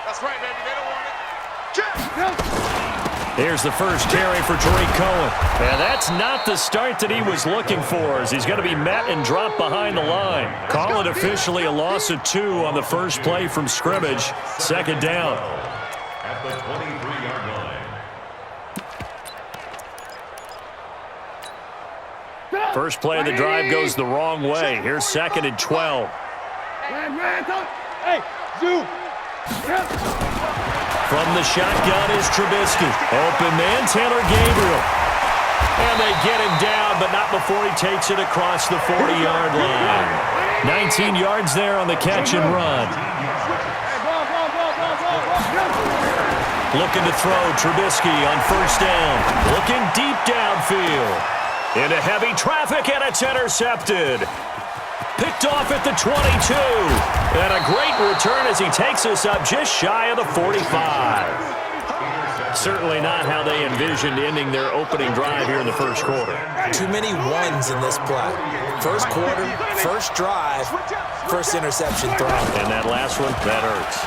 That's right, baby. They don't want it. Here's the first carry for Tariq Cohen. And that's not the start that he was looking for, as he's going to be met and dropped behind the line. Call it officially a loss of 2 on the first play from scrimmage. Second down. At the 23-yard line. First play of the drive goes the wrong way. Here's second and 12. Hey, Zoo. From the shotgun is Trubisky. Open man, Taylor Gabriel. And they get him down, but not before he takes it across the 40-yard line. 19 yards there on the catch and run. Looking to throw, Trubisky on first down. Looking deep downfield. Into heavy traffic, and it's intercepted. Picked off at the 22. And a great return as he takes us up just shy of the 45. Certainly not how they envisioned ending their opening drive here in the first quarter. Too many ones in this play. First quarter, first drive, first interception thrown. And that last one, that hurts.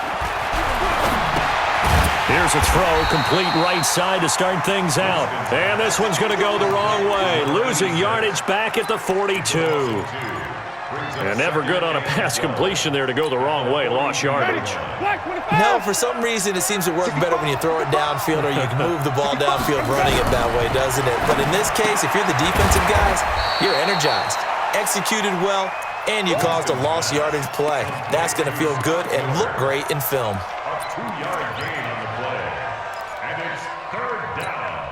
Here's a throw, complete right side to start things out. And this one's going to go the wrong way, losing yardage back at the 42. And never good on a pass completion there to go the wrong way. Lost yardage. No, for some reason it seems to work better when you throw it downfield or you can move the ball downfield running it that way, doesn't it? But in this case, if you're the defensive guys, you're energized, executed well, and you caused a lost yardage play. That's going to feel good and look great in film. A 2-yard gain on the play. And it's third down.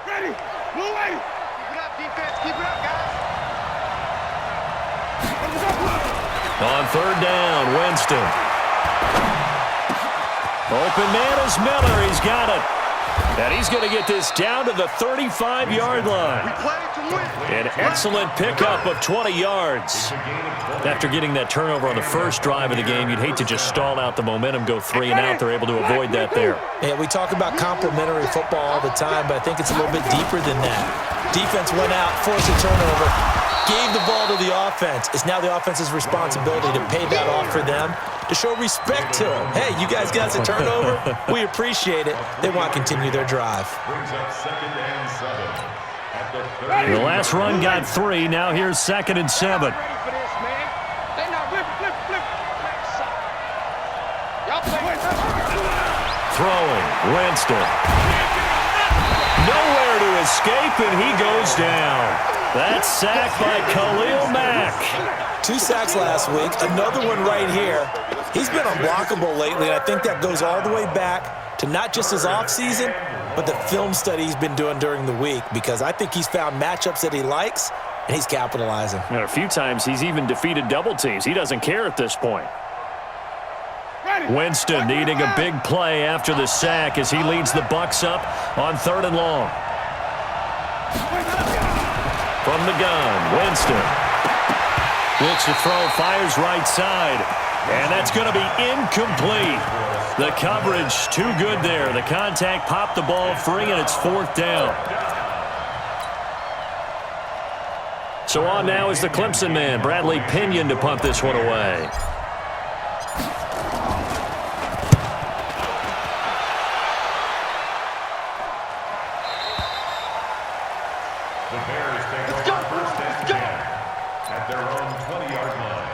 Ready. Blue ready. Keep it up, defense. Keep it up, guys. On third down, Winston. Open man is Miller. He's got it. And he's going to get this down to the 35-yard line. An excellent pickup of 20 yards. After getting that turnover on the first drive of the game, you'd hate to just stall out the momentum, go 3 and out. They're able to avoid that there. Yeah, we talk about complementary football all the time, but I think it's a little bit deeper than that. Defense went out, forced a turnover, gave the ball to the offense. It's now the offense's responsibility to pay that off for them, to show respect to them. Hey, you guys got a turnover? We appreciate it. They want to continue their drive. Brings up second and 7. At the 30. The last run got 3. Now here's second and 7. Throwing, Winston. Nowhere to escape, and he goes down. That's sacked by Khalil Mack. 2 sacks last week, another one right here. He's been unblockable lately, and I think that goes all the way back to not just his offseason, but the film study he's been doing during the week, because I think he's found matchups that he likes, and he's capitalizing. And a few times he's even defeated double teams. He doesn't care at this point. Winston needing a big play after the sack as he leads the Bucs up on 3rd and long. From the gun, Winston. Looks to throw, fires right side. And that's going to be incomplete. The coverage too good there. The contact popped the ball free, and it's 4th down. So on now is the Clemson man, Bradley Pinion, to punt this one away. The Bears take over first and 10 at their own 20-yard line.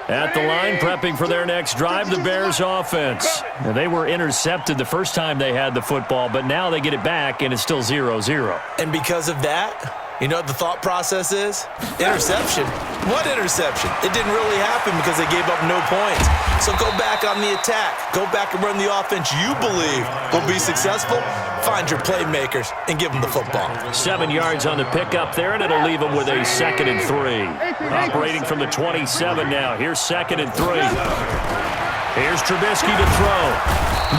At the line, prepping for their next drive, the Bears offense. Now, they were intercepted the first time they had the football, but now they get it back, and it's still 0-0. And because of that, you know what the thought process is? Interception. What interception? It didn't really happen because they gave up no points. So go back on the attack. Go back and run the offense you believe will be successful. Find your playmakers and give them the football. 7 yards on the pickup there, and it'll leave them with a 2nd and 3. Operating from the 27 now. Here's 2nd and 3. Here's Trubisky to throw.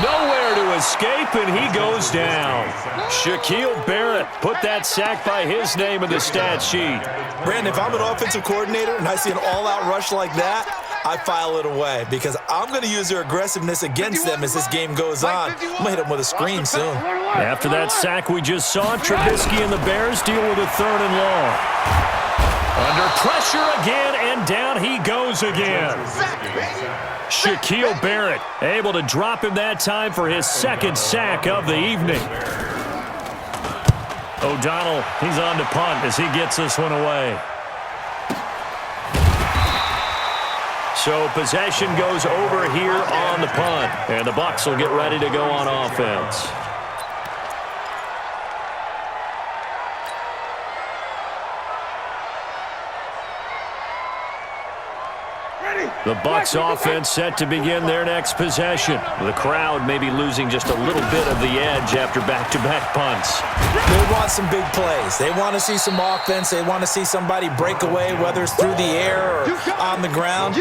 Nowhere to escape, and he goes down. Shaquille Barrett put that sack by his name in the stat sheet. Brandon, if I'm an offensive coordinator and I see an all-out rush like that, I file it away because I'm going to use their aggressiveness against them as this game goes on. I'm going to hit them with a screen soon. After that sack we just saw, Trubisky and the Bears deal with a 3rd and long. Under pressure again, and down he goes again. Shaquille Barrett able to drop him that time for his 2nd sack of the evening. O'Donnell, he's on to punt as he gets this one away. So possession goes over here on the punt, and the Bucs will get ready to go on offense. The Bucs offense set to begin their next possession. The crowd may be losing just a little bit of the edge after back-to-back punts. They want some big plays. They want to see some offense. They want to see somebody break away, whether it's through the air or on the ground.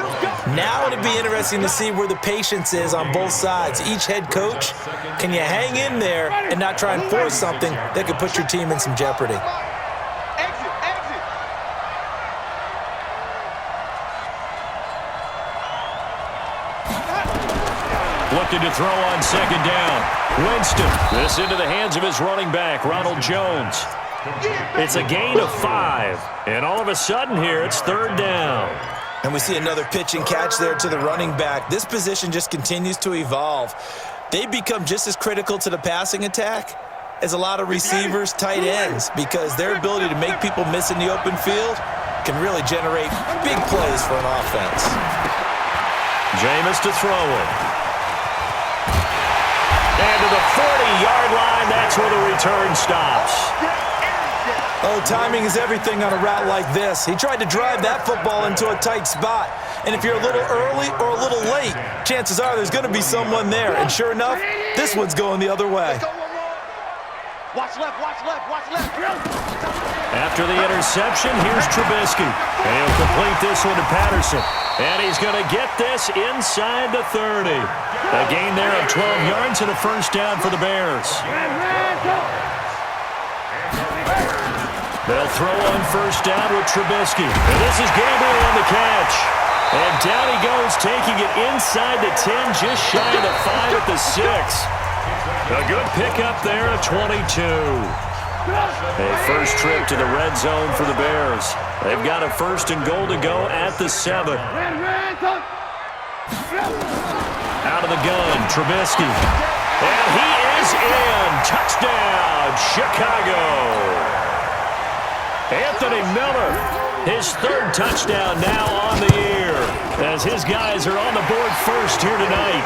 Now it'll be interesting to see where the patience is on both sides. Each head coach, can you hang in there and not try and force something that could put your team in some jeopardy? Looking to throw on 2nd down. Winston, this into the hands of his running back, Ronald Jones. It's a gain of 5, and all of a sudden here it's 3rd down. And we see another pitch and catch there to the running back. This position just continues to evolve. They become just as critical to the passing attack as a lot of receivers, tight ends, because their ability to make people miss in the open field can really generate big plays for an offense. Jameis to throw it. And to the 40-yard line, that's where the return stops. Oh, timing is everything on a route like this. He tried to drive that football into a tight spot. And if you're a little early or a little late, chances are there's going to be someone there. And sure enough, this one's going the other way. Watch left, watch left, watch left. After the interception, here's Trubisky. And he'll complete this one to Patterson. And he's going to get this inside the 30. A gain there of 12 yards and a 1st down for the Bears. They'll throw on 1st down with Trubisky. And this is Gabriel on the catch. And down he goes, taking it inside the 10, just shy of the 5 at the 6. A good pickup there at 22. A first trip to the red zone for the Bears. They've got a 1st and goal to go at the 7. Out of the gun, Trubisky. And he is in. Touchdown, Chicago. Anthony Miller, his 3rd touchdown now on the year, as his guys are on the board first here tonight.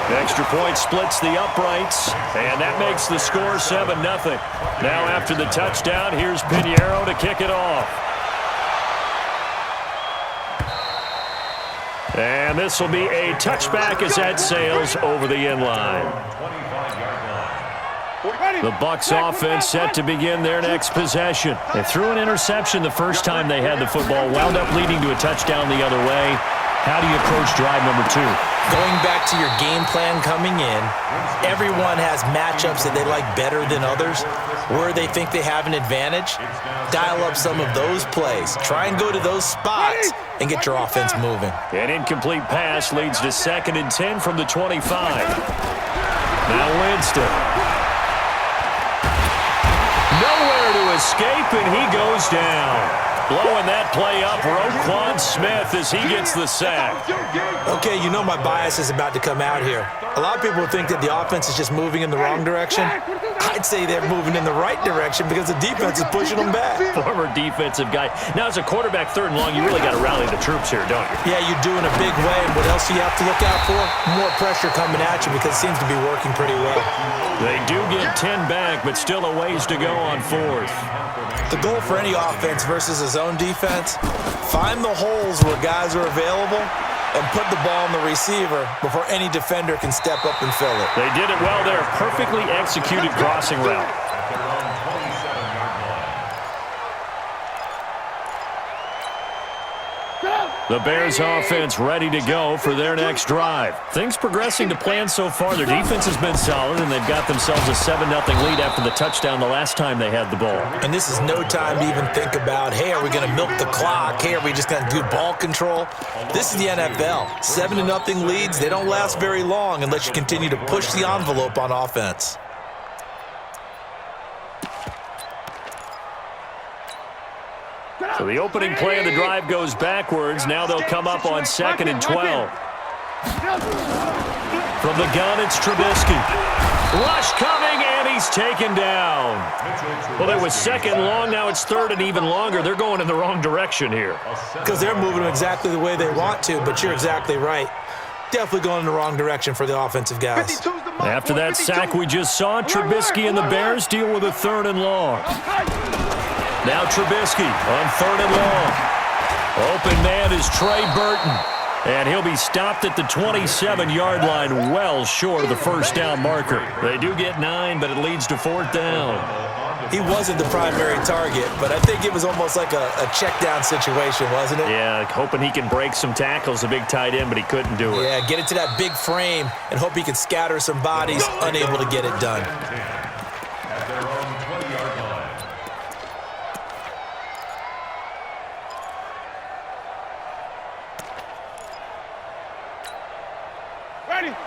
Extra point splits the uprights, and that makes the score 7-0. Now after the touchdown, here's Pinheiro to kick it off. And this will be a touchback as that sails over the end line. The Bucs offense set to begin their next possession. They threw an interception the first time they had the football, wound up leading to a touchdown the other way. How do you approach drive number 2? Going back to your game plan coming in, everyone has matchups that they like better than others, where they think they have an advantage. Dial up some of those plays. Try and go to those spots and get your offense moving. An incomplete pass leads to 2nd and 10 from the 25. Now Winston. Nowhere to escape, and he goes down. Blowing that play up, Roquan Smith as he gets the sack. Okay, you know my bias is about to come out here. A lot of people think that the offense is just moving in the wrong direction. I'd say they're moving in the right direction because the defense is pushing them back. Former defensive guy. Now, as a quarterback, 3rd and long, you really got to rally the troops here, don't you? Yeah, you do in a big way. And what else do you have to look out for? More pressure coming at you because it seems to be working pretty well. They do get 10 back, but still a ways to go on 4th. The goal for any offense versus a zone defense, find the holes where guys are available and put the ball on the receiver before any defender can step up and fill it. They did it well there. Perfectly executed crossing route. The Bears offense ready to go for their next drive. Things progressing to plan so far. Their defense has been solid, and they've got themselves a 7-0 lead after the touchdown the last time they had the ball. And this is no time to even think about, hey, are we going to milk the clock? Hey, are we just going to do ball control? This is the NFL. 7-0 leads, they don't last very long unless you continue to push the envelope on offense. So the opening play of the drive goes backwards. Now they'll come up on 2nd and 12. From the gun, it's Trubisky. Rush coming, and he's taken down. Well, it was 2nd long. Now it's 3rd and even longer. They're going in the wrong direction here. Because they're moving them exactly the way they want to, but you're exactly right. Definitely going in the wrong direction for the offensive guys. After that sack we just saw, Trubisky and the Bears deal with a 3rd and long. Now Trubisky on 3rd and long. Open man is Trey Burton. And he'll be stopped at the 27-yard line, well short of the first down marker. They do get 9, but it leads to 4th down. He wasn't the primary target, but I think it was almost like a check down situation, wasn't it? Yeah, hoping he can break some tackles, a big tight end, but he couldn't do it. Yeah, get it to that big frame and hope he can scatter some bodies, unable to get it done. At their own 20-yard line.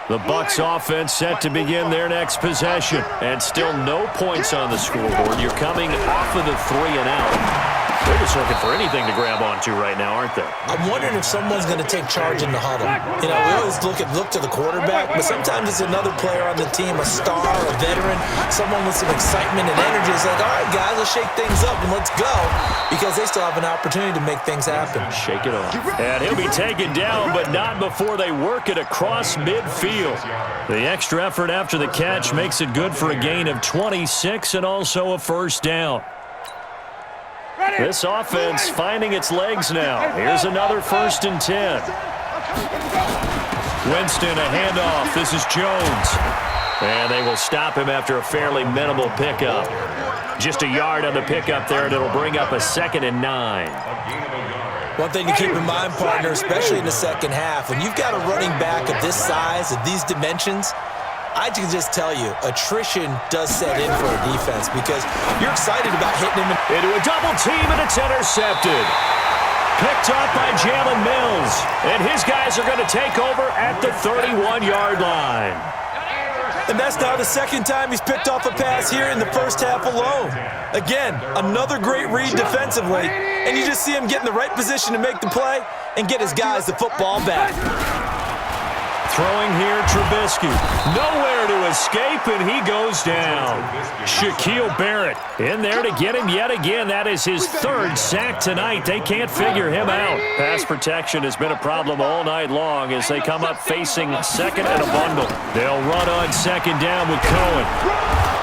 The Bucs offense set to begin their next possession. And still no points on the scoreboard. You're coming off of the 3 and out. They're just looking for anything to grab onto right now, aren't they? I'm wondering if someone's going to take charge in the huddle. You know, we always look to the quarterback, but sometimes it's another player on the team, a star, a veteran, someone with some excitement and energy. It's like, all right, guys, let's shake things up and let's go, because they still have an opportunity to make things happen. Shake it off. And he'll be taken down, but not before they work it across midfield. The extra effort after the catch makes it good for a gain of 26 and also a first down. This offense finding its legs now. Here's another 1st and 10. Winston, a handoff. This is Jones. And they will stop him after a fairly minimal pickup. Just a yard on the pickup there, and it'll bring up a 2nd and 9. One thing to keep in mind, partner, especially in the second half, when you've got a running back of this size, of these dimensions, I can just tell you, attrition does set in for a defense because you're excited about hitting him. Into a double team, and it's intercepted. Picked up by Jalen Mills. And his guys are going to take over at the 31-yard line. And that's now the second time he's picked off a pass here in the first half alone. Again, another great read defensively, and you just see him get in the right position to make the play and get his guys the football back. Throwing here, Trubisky. Nowhere to escape, and he goes down. Shaquille Barrett in there to get him yet again. That is his 3rd sack tonight. They can't figure him out. Pass protection has been a problem all night long as they come up facing 2nd and a bundle. They'll run on 2nd down with Cohen.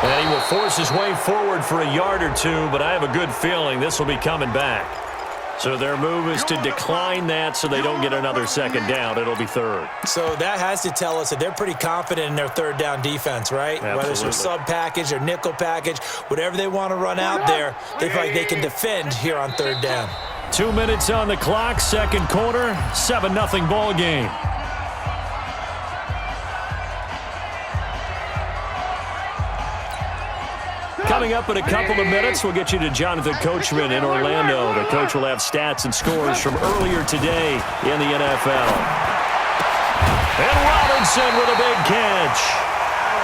And he will force his way forward for a yard or two, but I have a good feeling this will be coming back. So their move is to decline that so they don't get another 2nd down. It'll be 3rd. So that has to tell us that they're pretty confident in their 3rd down defense, right? Absolutely. Whether it's their sub package or nickel package, whatever they want to run out there, they feel like they can defend here on 3rd down. 2 minutes on the clock, 2nd quarter, 7-0 ball game. Coming up in a couple of minutes, we'll get you to Jonathan Coachman in Orlando. The coach will have stats and scores from earlier today in the NFL. And Robinson with a big catch.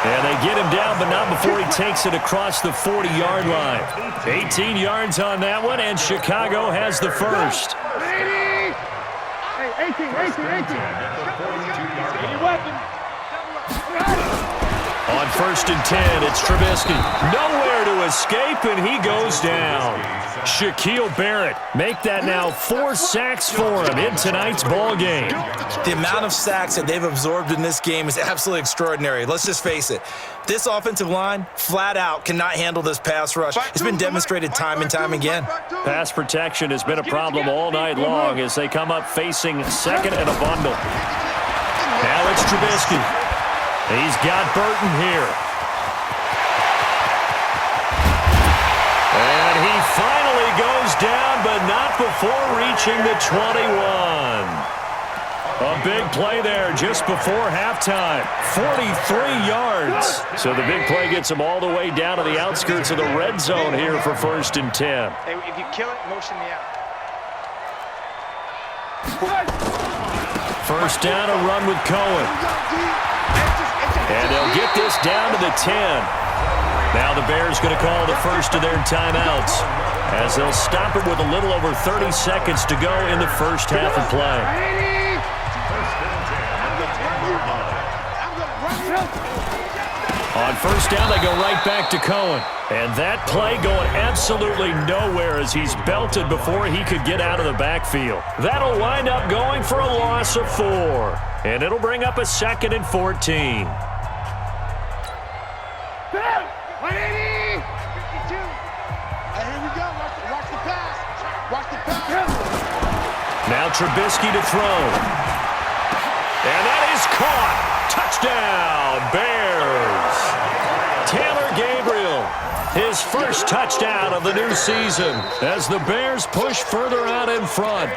And they get him down, but not before he takes it across the 40-yard line. 18 yards on that one, and Chicago has the first. Hey, 18. On 1st and 10, it's Trubisky. Nowhere to escape, and he goes down. Shaquille Barrett make that now 4 sacks for him in tonight's ball game. The amount of sacks that they've absorbed in this game is absolutely extraordinary. Let's just face it. This offensive line, flat out, cannot handle this pass rush. It's been demonstrated time and time again. Pass protection has been a problem all night long as they come up facing 2nd and a bundle. Now it's Trubisky. He's got Burton here. And he finally goes down, but not before reaching the 21. A big play there just before halftime. 43 yards. So the big play gets them all the way down to the outskirts of the red zone here for 1st and 10. Hey, if you kill it, motion me out. First down, a run with Cohen. And they'll get this down to the 10. Now the Bears going to call the first of their timeouts as they'll stop it with a little over 30 seconds to go in the first half of play. On first down, they go right back to Cohen. And that play going absolutely nowhere as he's belted before he could get out of the backfield. That'll wind up going for a loss of 4. And it'll bring up a 2nd and 14. Now Trubisky to throw. And that is caught. Touchdown, Bears. Taylor Gabriel, his first touchdown of the new season as the Bears push further out in front.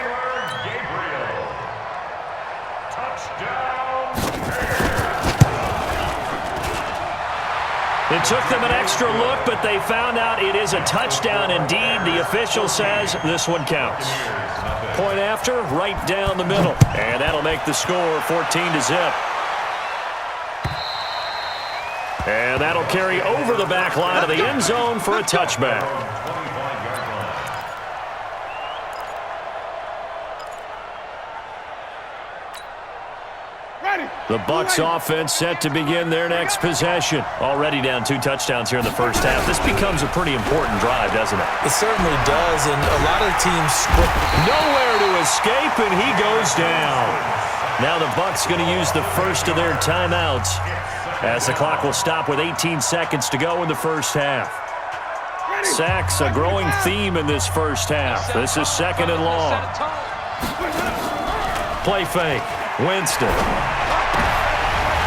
It took them an extra look, but they found out it is a touchdown indeed. The official says this one counts. Point after, right down the middle. And that'll make the score 14-0. And that'll carry over the back line of the end zone for a touchback. The Bucs offense set to begin their next possession. Already down 2 touchdowns here in the first half. This becomes a pretty important drive, doesn't it? It certainly does, and a lot of teams nowhere to escape, and he goes down. Now the Bucs going to use the first of their timeouts as the clock will stop with 18 seconds to go in the first half. Sacks, a growing theme in this first half. This is 2nd and long. Play fake. Winston.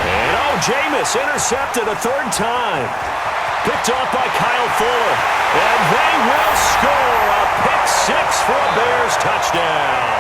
And Jameis intercepted a 3rd time. Picked off by Kyle Fuller. And they will score a pick-6 for a Bears touchdown.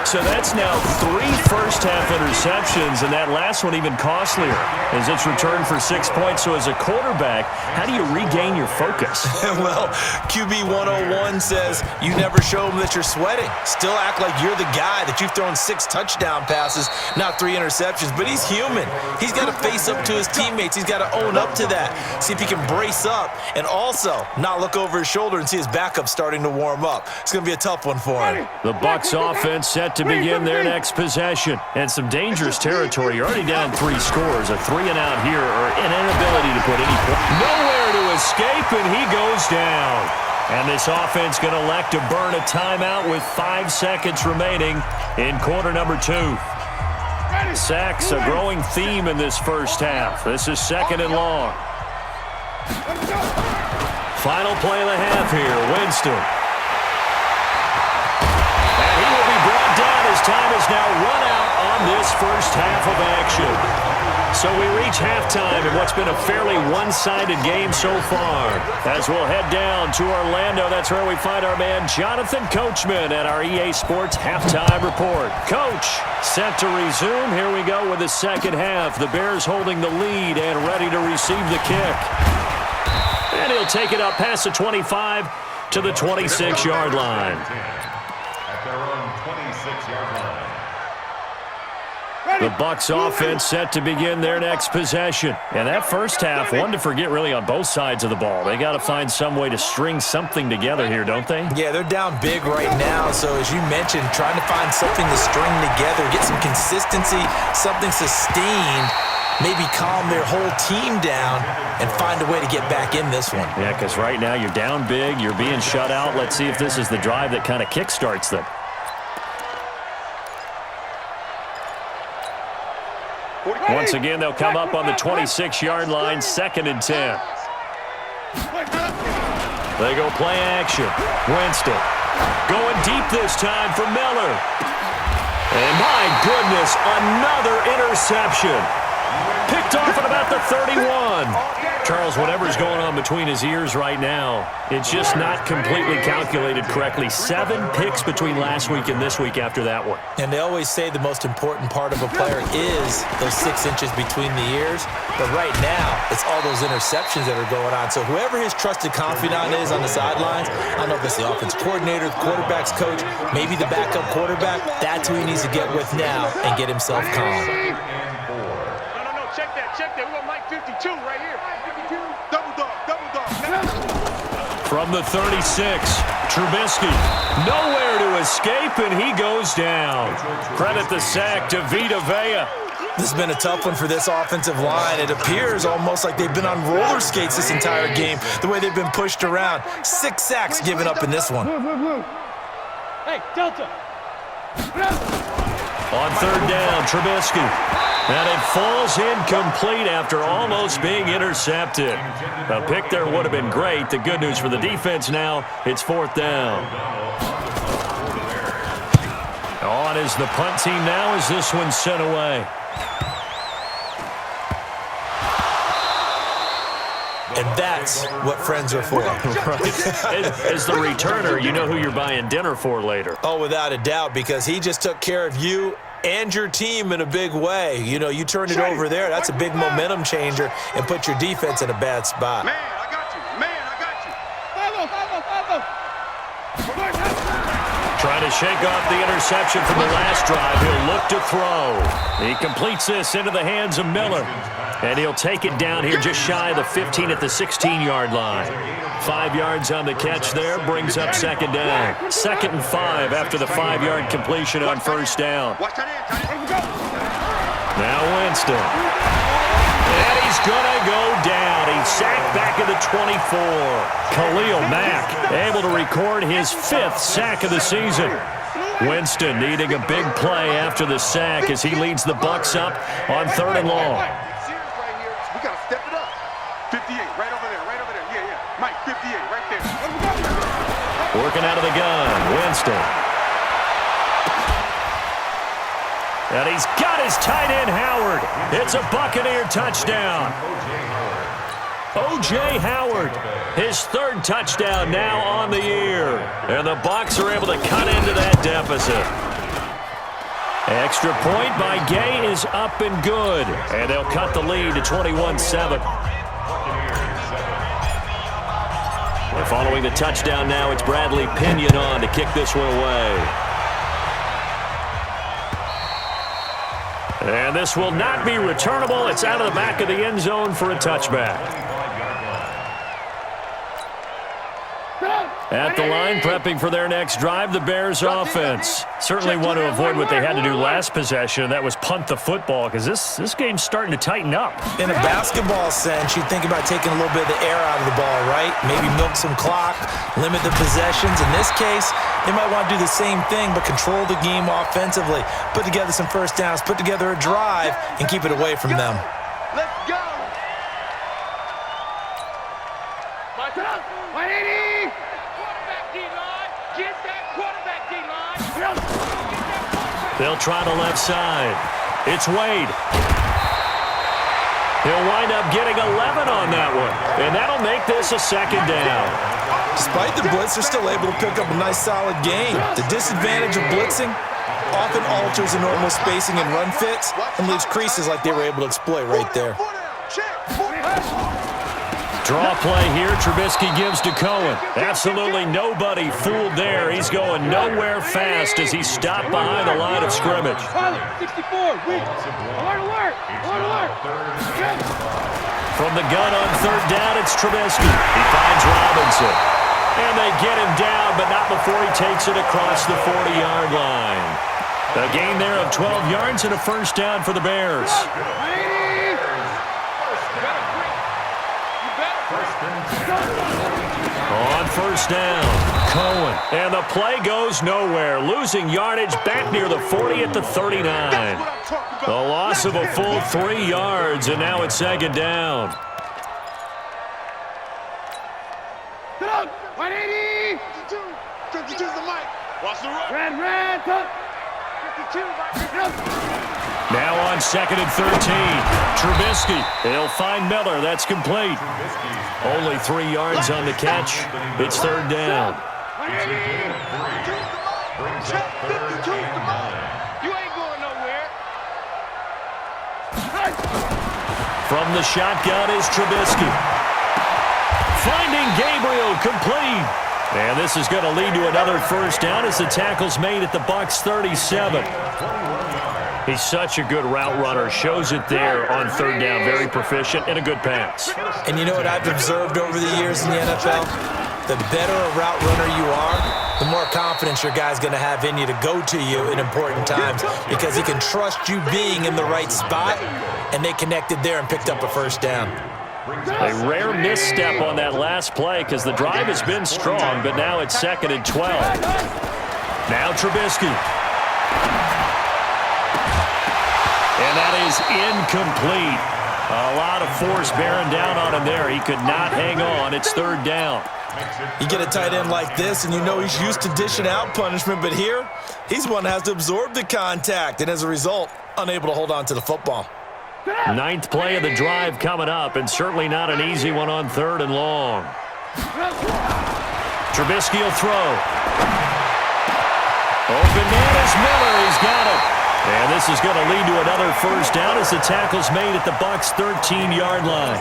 So that's now 3 first-half interceptions, and that last one even costlier as it's returned for 6 points. So as a quarterback, how do you regain your focus? Well, QB 101 says you never show them that you're sweating. Still act like you're the guy, that you've thrown 6 touchdown passes, not 3 interceptions. But he's human. He's got to face up to his teammates. He's got to own up to that, see if he can brace up, and also not look over his shoulder and see his backup starting to warm up. It's going to be a tough one for him. The Bucs offense set to begin their next possession. And some dangerous territory. You're already down 3 scores. A 3-and-out here, or an inability to put any point. Nowhere to escape, and he goes down. And this offense going to elect to burn a timeout with 5 seconds remaining in quarter number 2. Sacks, a growing theme in this first half. This is 2nd and long. Final play of the half here. Winston. His time is now run out on this first half of action. So we reach halftime in what's been a fairly one-sided game so far. As we'll head down to Orlando, that's where we find our man Jonathan Coachman at our EA Sports Halftime Report. Coach, set to resume. Here we go with the second half. The Bears holding the lead and ready to receive the kick. And he'll take it up past the 25 to the 26-yard line. The Bucs offense set to begin their next possession. And that first half, one to forget really on both sides of the ball. They got to find some way to string something together here, don't they? Yeah, they're down big right now. So as you mentioned, trying to find something to string together, get some consistency, something sustained, maybe calm their whole team down and find a way to get back in this one. Yeah, because right now you're down big, you're being shut out. Let's see if this is the drive that kind of kickstarts them. Once again, they'll come up on the 26-yard line, 2nd and 10. They go play action. Winston going deep this time for Miller. And my goodness, another interception. Picked off off at about the 31. Charles, whatever's going on between his ears right now, it's just not completely calculated correctly. 7 picks between last week and this week after that one. And they always say the most important part of a player is those 6 inches between the ears. But right now, it's all those interceptions that are going on. So whoever his trusted confidant is on the sidelines, I don't know if it's the offense coordinator, the quarterback's coach, maybe the backup quarterback, that's who he needs to get with now and get himself calm. No, check that. We want Mike 52 right here. 52. Double dog. From the 36, Trubisky, nowhere to escape, and he goes down. Credit the sack to Vita Vea. This has been a tough one for this offensive line. It appears almost like they've been on roller skates this entire game, the way they've been pushed around. 6 sacks given up in this one. Hey, Delta. On 3rd down, Trubisky. And it falls incomplete after almost being intercepted. A pick there would have been great. The good news for the defense now, it's 4th down. On is the punt team now as this one's sent away. And that's what friends are for. Right. As the returner, you know who you're buying dinner for later. Oh, without a doubt, because he just took care of you and your team in a big way. You know, you turned it over there. That's a big momentum changer and put your defense in a bad spot. Man, I got you. Trying to shake off the interception from the last drive. He'll look to throw. He completes this into the hands of Miller. And he'll take it down here just shy of the 15 at the 16-yard line. 5 yards on the catch there, brings up 2nd down. 2nd and 5 after the 5-yard completion on 1st down. Now Winston. And he's going to go down. He's sacked back at the 24. Khalil Mack able to record his 5th sack of the season. Winston needing a big play after the sack as he leads the Bucs up on 3rd and long. We got to step it up. 58, right over there. Yeah. Mike, 58, right there. Working out of the gun, Winston. And he's got his tight end, Howard. It's a Buccaneer touchdown. O.J. Howard, his 3rd touchdown now on the year. And the Bucs are able to cut into that deficit. Extra point by Gay is up and good. And they'll cut the lead to 21-7. And following the touchdown now, it's Bradley Pinion on to kick this one away. And this will not be returnable. It's out of the back of the end zone for a touchback. At the line, prepping for their next drive, the Bears offense. Certainly want to avoid what they had to do last possession, and that was punt the football, because this game's starting to tighten up. In a basketball sense, you think about taking a little bit of the air out of the ball, right? Maybe milk some clock, limit the possessions. In this case, they might want to do the same thing, but control the game offensively. Put together some 1st downs, put together a drive, and keep it away from them. Let's go. 180. Get that quarterback D-line. They'll try the left side. It's Wade. He'll wind up getting 11 on that one, and that'll make this a 2nd down. Despite the blitz, they're still able to pick up a nice, solid game. The disadvantage of blitzing often alters the normal spacing and run fits and leaves creases like they were able to exploit right there. Draw play here. Trubisky gives to Cohen. Absolutely nobody fooled there. He's going nowhere fast as he's stopped behind the line of scrimmage. 64, alert. From the gun on 3rd down, it's Trubisky. He finds Robinson. And they get him down, but not before he takes it across the 40-yard line. A gain there of 12 yards and a 1st down for the Bears. On 1st down, Cohen. And the play goes nowhere. Losing yardage back near the 40 at the 39. A loss of a full 3 yards, and now it's 2nd down. 180. 52's the mic. Watch the run. Red, 52. Now on 2nd and 13. Trubisky. He'll find Miller. That's complete. Only 3 yards on the catch. It's 3rd down. From the shotgun is Trubisky. Finding Gabriel, complete. And this is going to lead to another 1st down as the tackle's made at the Bucs 37. He's such a good route runner. Shows it there on 3rd down. Very proficient and a good pass. And you know what I've observed over the years in the NFL? The better a route runner you are, the more confidence your guy's going to have in you to go to you in important times because he can trust you being in the right spot, and they connected there and picked up a 1st down. A rare misstep on that last play because the drive has been strong, but now it's 2nd and 12. Now Trubisky. And that is incomplete. A lot of force bearing down on him there. He could not hang on. It's 3rd down. You get a tight end like this, and you know he's used to dishing out punishment, but here, he's one that has to absorb the contact, and as a result, unable to hold on to the football. 9th play of the drive coming up, and certainly not an easy one on 3rd and long. Trubisky will throw. Open man is Miller. He's got it. And this is going to lead to another 1st down as the tackle's made at the Bucs' 13-yard line.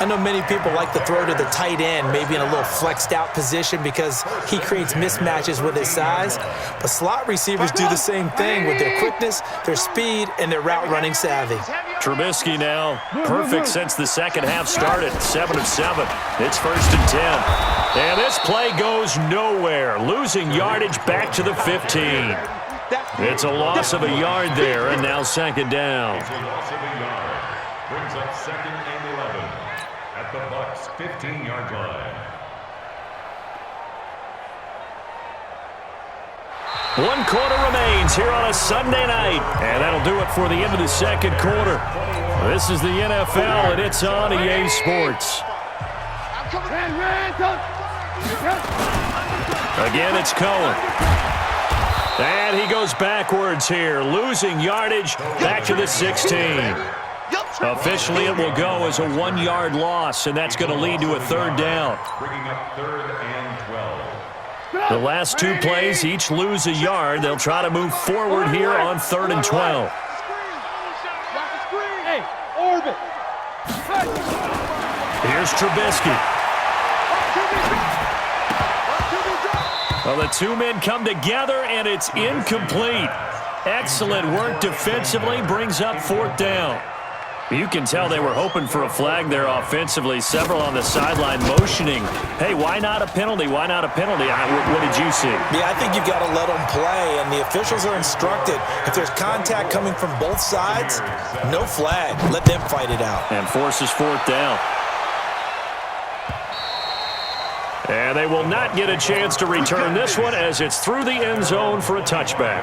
I know many people like to throw to the tight end, maybe in a little flexed out position because he creates mismatches with his size. But slot receivers do the same thing with their quickness, their speed, and their route running savvy. Trubisky now perfect since the 2nd half started. 7 of 7. It's 1st and 10. And this play goes nowhere. Losing yardage back to the 15. It's a loss of a yard there, and now 2nd down. Brings up 2nd and 11 at the Bucs' 15-yard line. 1 quarter remains here on a Sunday night, and that'll do it for the end of the 2nd quarter. This is the NFL, and it's on EA Sports. Again, it's Cohen. And he goes backwards here, losing yardage back to the 16. Officially, it will go as a 1-yard loss, and that's going to lead to a 3rd down. Bringing up 3rd and 12. The last 2 plays each lose a yard. They'll try to move forward here on 3rd and 12. Here's Trubisky. Well, the 2 men come together, and it's incomplete. Excellent work defensively, brings up 4th down. You can tell they were hoping for a flag there offensively. Several on the sideline motioning, hey, why not a penalty? Why not a penalty? What did you see? Yeah, I think you've got to let them play, and the officials are instructed. If there's contact coming from both sides, no flag. Let them fight it out. And forces 4th down. And they will not get a chance to return this one as it's through the end zone for a touchback.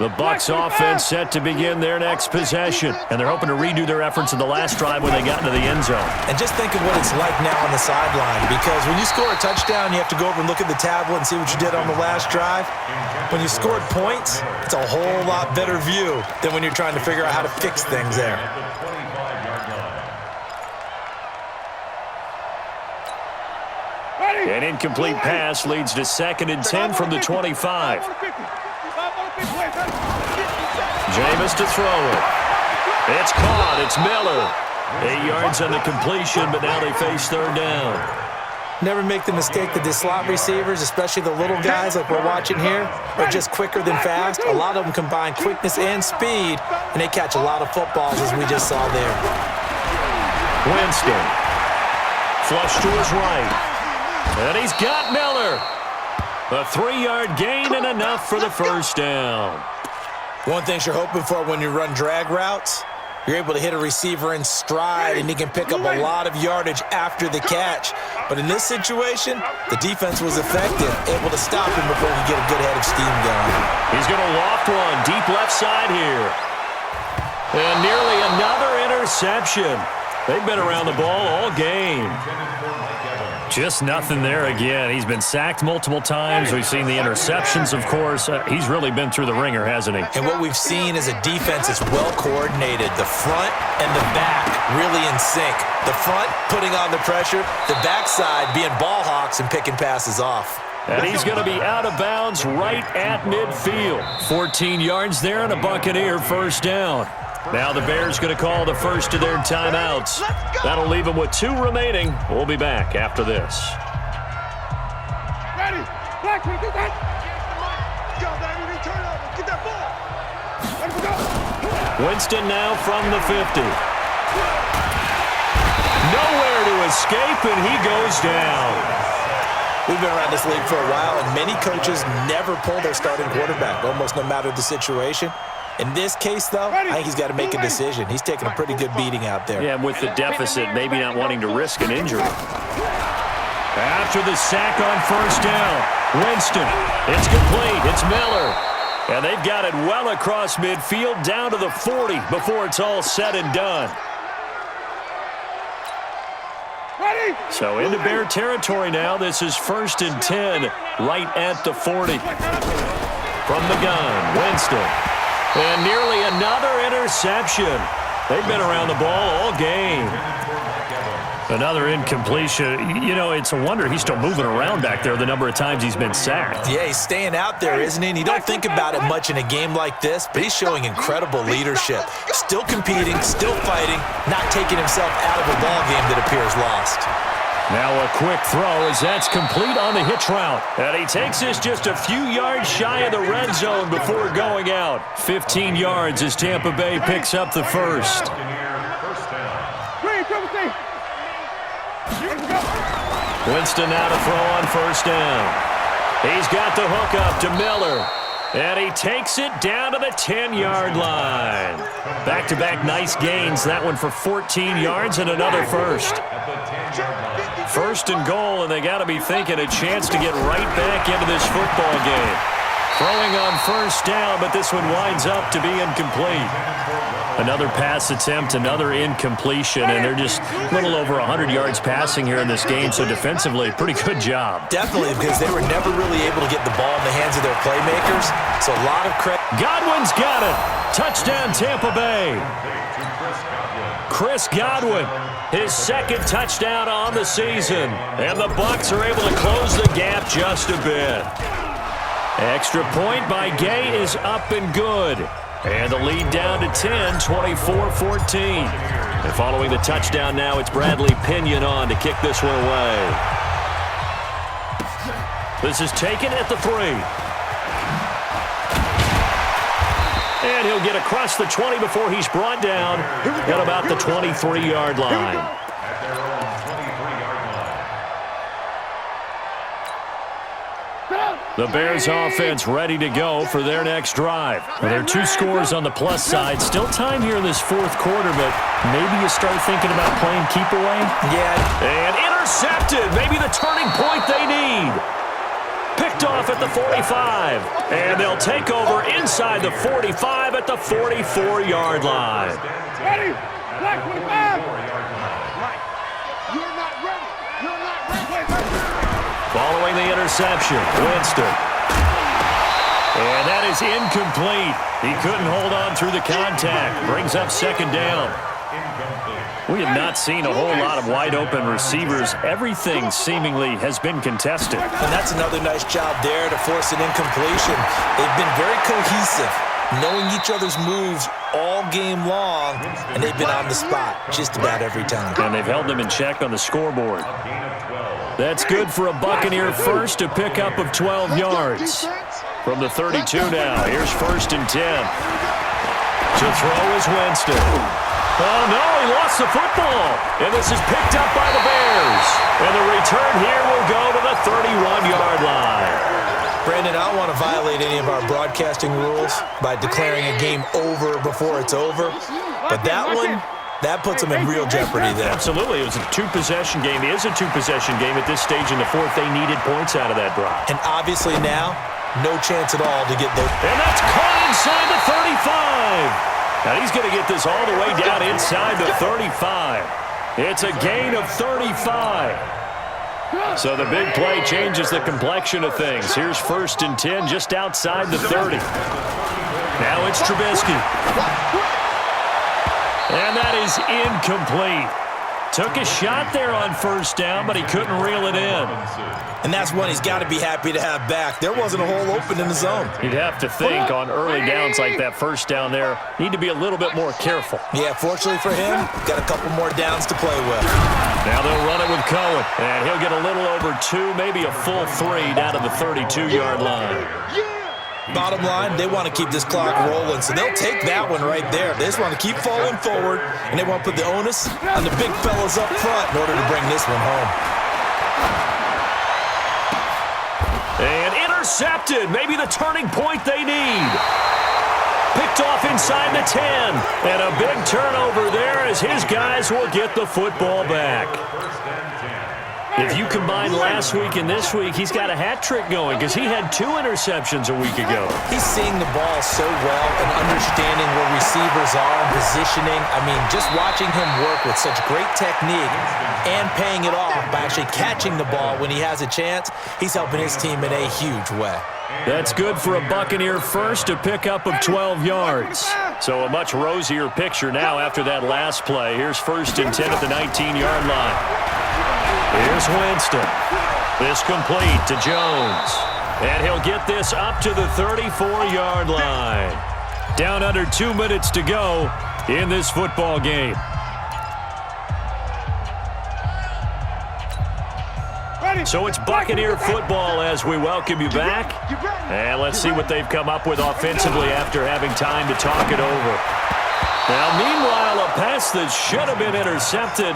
The Bucs offense set to begin their next possession, and they're hoping to redo their efforts in the last drive when they got into the end zone. And just think of what it's like now on the sideline, because when you score a touchdown, you have to go over and look at the tablet and see what you did on the last drive. When you scored points, it's a whole lot better view than when you're trying to figure out how to fix things there. An incomplete pass leads to 2nd and 10 from the 25. Jameis to throw it. It's caught. It's Miller. 8 yards on the completion, but now they face 3rd down. Never make the mistake that the slot receivers, especially the little guys like we're watching here, are just quicker than fast. A lot of them combine quickness and speed, and they catch a lot of footballs, as we just saw there. Winston. Flush to his right. And he's got Miller. A 3-yard gain and enough for the 1st down. One thing you're hoping for when you run drag routes, you're able to hit a receiver in stride, and he can pick up a lot of yardage after the catch. But in this situation, the defense was effective, able to stop him before he could get a good head of steam going. He's going to loft one deep left side here. And nearly another interception. They've been around the ball all game. Just nothing there again. He's been sacked multiple times. We've seen the interceptions, of course. He's really been through the ringer, hasn't he? And what we've seen is a defense that's well coordinated. The front and the back really in sync. The front putting on the pressure, the backside being ball hawks and picking passes off. And he's going to be out of bounds right at midfield. 14 yards there and a Buccaneer first down. Now the Bears going to call the first of their timeouts. That'll leave them with 2 remaining. We'll be back after this. Ready? Black, get that. Let's go, baby. Turn over. Get that ball. Let's go. Winston now from the 50. Nowhere to escape, and he goes down. We've been around this league for a while, and many coaches never pull their starting quarterback, almost no matter the situation. In this case, though, I think he's got to make a decision. He's taking a pretty good beating out there. Yeah, with the deficit, maybe not wanting to risk an injury. After the sack on first down, Winston. It's complete. It's Miller. And they've got it well across midfield down to the 40 before it's all said and done. So into Bear territory now. This is 1st and 10 right at the 40. From the gun, Winston. And nearly another interception. They've been around the ball all game. Another incompletion. You know, it's a wonder he's still moving around back there the number of times he's been sacked. Yeah, he's staying out there, isn't he? And you don't think about it much in a game like this, but he's showing incredible leadership. Still competing, still fighting, not taking himself out of a ball game that appears lost. Now a quick throw as that's complete on the hitch route. And he takes this just a few yards shy of the red zone before going out. 15 yards as Tampa Bay picks up the first. Winston now to throw on first down. He's got the hook up to Miller. And he takes it down to the 10-yard line. Back-to-back nice gains. That one for 14 yards and another first. First and goal, and they got to be thinking a chance to get right back into this football game. Throwing on first down, but this one winds up to be incomplete. Another pass attempt, another incompletion, and they're just a little over 100 yards passing here in this game, so defensively, pretty good job. Definitely, because they were never really able to get the ball in the hands of their playmakers, so a lot of credit. Godwin's got it. Touchdown, Tampa Bay. Chris Godwin, his second touchdown on the season, and the Bucs are able to close the gap just a bit. Extra point by Gay is up and good. And the lead down to 10, 24-14. And following the touchdown now, it's Bradley Pinion on to kick this one away. This is taken at the 3. And he'll get across the 20 before he's brought down at about the 23-yard line. The Bears offense ready to go for their next drive. Well, there are 2 scores on the plus side. Still time here in this 4th quarter, but maybe you start thinking about playing keep away. Yeah. And intercepted. Maybe the turning point they need. Picked off at the 45. And they'll take over inside the 45 at the 44-yard line. Ready? Black 45. You're not ready. You're not ready. Following the interception, Winston. And that is incomplete. He couldn't hold on through the contact. Brings up second down. We have not seen a whole lot of wide-open receivers. Everything seemingly has been contested. And that's another nice job there to force an incompletion. They've been very cohesive, knowing each other's moves all game long, and they've been on the spot just about every time. And they've held them in check on the scoreboard. That's good for a Buccaneer first, a pickup of 12 yards. From the 32 now, here's 1st and 10. To throw is Winston. Oh, no, he lost the football. And this is picked up by the Bears. And the return here will go to the 31-yard line. Brandon, I don't want to violate any of our broadcasting rules by declaring a game over before it's over. But that one, that puts them in real jeopardy there. Absolutely. It was a 2-possession game. It is a 2-possession game at this stage in the 4th. They needed points out of that drive. And obviously now, no chance at all to get those. And that's caught inside the 35. Now he's going to get this all the way down inside the 35. It's a gain of 35. So the big play changes the complexion of things. Here's 1st and 10 just outside the 30. Now it's Trubisky. And that is incomplete. Took a shot there on 1st down, but he couldn't reel it in. And that's one he's got to be happy to have back. There wasn't a hole open in the zone. You'd have to think on early downs like that 1st down there, need to be a little bit more careful. Yeah, fortunately for him, got a couple more downs to play with. Now they'll run it with Cohen, and he'll get a little over 2, maybe a full 3 down to the 32-yard line. Bottom line, they want to keep this clock rolling, so they'll take that one right there. They just want to keep falling forward, and they want to put the onus on the big fellas up front in order to bring this one home. And intercepted, maybe the turning point they need. Picked off inside the 10, and a big turnover there as his guys will get the football back. If you combine last week and this week, he's got a hat trick going because he had 2 interceptions a week ago. He's seeing the ball so well and understanding where receivers are and positioning. I mean, just watching him work with such great technique and paying it off by actually catching the ball when he has a chance, he's helping his team in a huge way. That's good for a Buccaneer first, a pickup of 12 yards. So a much rosier picture now after that last play. Here's 1st and 10 at the 19-yard line. Here's Winston. This complete to Jones. And he'll get this up to the 34-yard line. Down under 2 minutes to go in this football game. So it's Buccaneer football as we welcome you back. And let's see what they've come up with offensively after having time to talk it over. Now, meanwhile, a pass that should have been intercepted,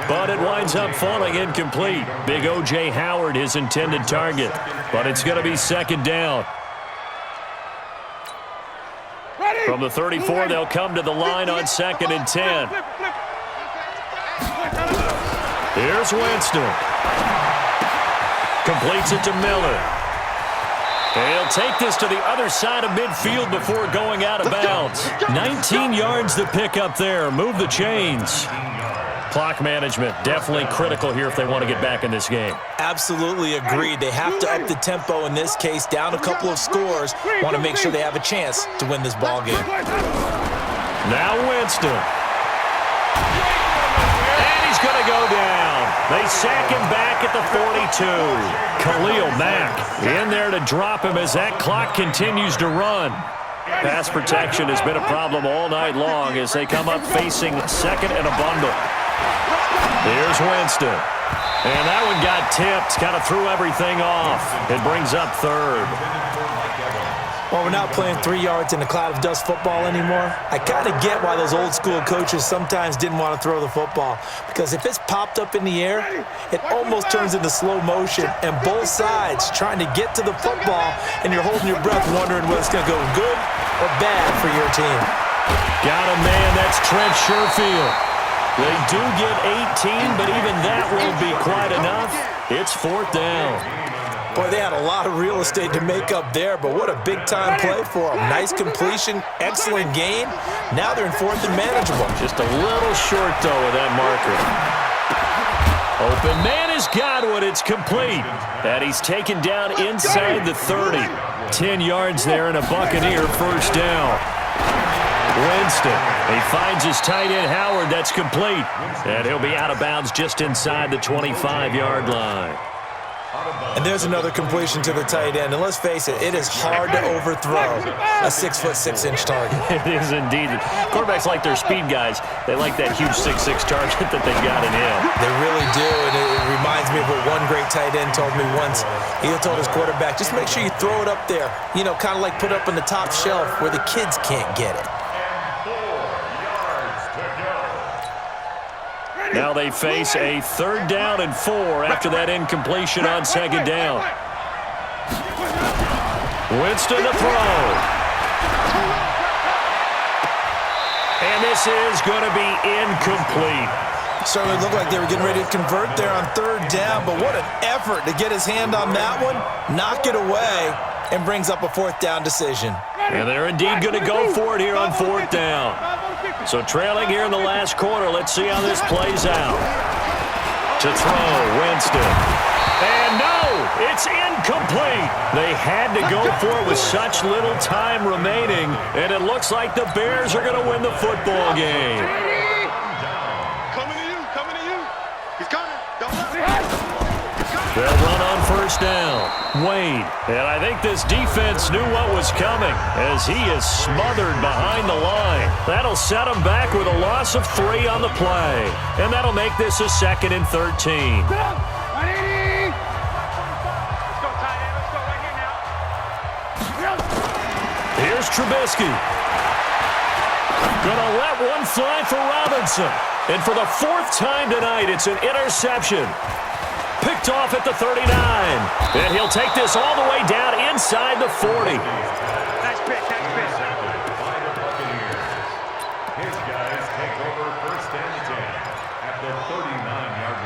but it winds up falling incomplete. Big O.J. Howard, his intended target, but it's going to be 2nd down. From the 34, they'll come to the line on 2nd and 10. Here's Winston. Completes it to Miller. And he'll take this to the other side of midfield before going out of bounds. 19 yards to pick up there. Move the chains. Clock management definitely critical here if they want to get back in this game. Absolutely agreed. They have to up the tempo in this case, down a couple of scores. Want to make sure they have a chance to win this ball game. Now Winston. And he's going to go down. They sack him back at the 42. Khalil Mack in there to drop him as that clock continues to run. Pass protection has been a problem all night long as they come up facing 2nd and a bundle. Here's Winston. And that one got tipped, kind of threw everything off. It brings up 3rd. Well, we're not playing 3 yards in a cloud of dust football anymore. I kind of get why those old school coaches sometimes didn't want to throw the football. Because if it's popped up in the air, it almost turns into slow motion. And both sides trying to get to the football, and you're holding your breath wondering whether it's going to go good or bad for your team. Got a man, that's Trent Sherfield. They do get 18, but even that won't be quite enough. It's 4th down. Boy, they had a lot of real estate to make up there, but what a big-time play for them. Nice completion, excellent gain. Now they're in 4th and manageable. Just a little short, though, with that marker. Open man has got one. It's complete. And he's taken down inside the 30. 10 yards there and a Buccaneer 1st down. Winston. He finds his tight end, Howard. That's complete. And he'll be out of bounds just inside the 25-yard line. And there's another completion to the tight end. And let's face it, it is hard to overthrow a 6'6" target. It is indeed. Quarterbacks like their speed guys. They like that huge 6'6" target that they've got in him. They really do. And it reminds me of what one great tight end told me once. He told his quarterback, just make sure you throw it up there. You know, kind of like put it up on the top shelf where the kids can't get it. Now they face a 3rd down and 4 after that incompletion on 2nd down. Winston to throw. And this is going to be incomplete. Certainly looked like they were getting ready to convert there on 3rd down, but what an effort to get his hand on that one, knock it away, and brings up a 4th down decision. And they're indeed going to go for it here on 4th down. So trailing here in the last quarter, let's see how this plays out. To throw, Winston. And no, it's incomplete. They had to go for it with such little time remaining, and it looks like the Bears are going to win the football game. Coming to you. He's coming. Don't let him. They'll run on first down. Wade. And I think this defense knew what was coming as he is smothered behind the line. That'll set him back with a loss of 3 on the play. And that'll make this a 2nd and 13. Here's Trubisky. Gonna let one fly for Robinson. And for the 4th time tonight, it's an interception. Picked off at the 39. And he'll take this all the way down inside the 40. Nice pick. His guys take over 1st and 10 at the 39-yard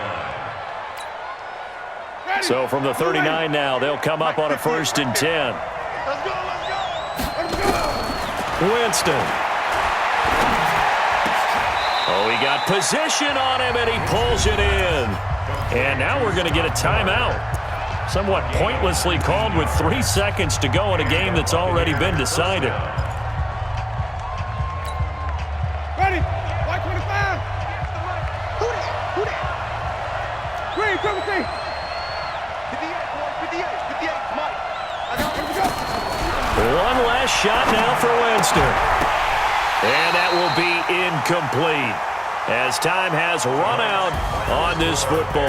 line. So from the 39 now, they'll come up on a 1st and 10. Let's go. Winston. Oh, he got position on him, and he pulls it in. And now we're going to get a timeout. Somewhat pointlessly called with 3 seconds to go in a game that's already been decided. Ready? White 25. Who that? Green, 17. 58, boy. 58, Mike. I got him to go. One last shot now for Winston. And that will be incomplete as time has run out on this football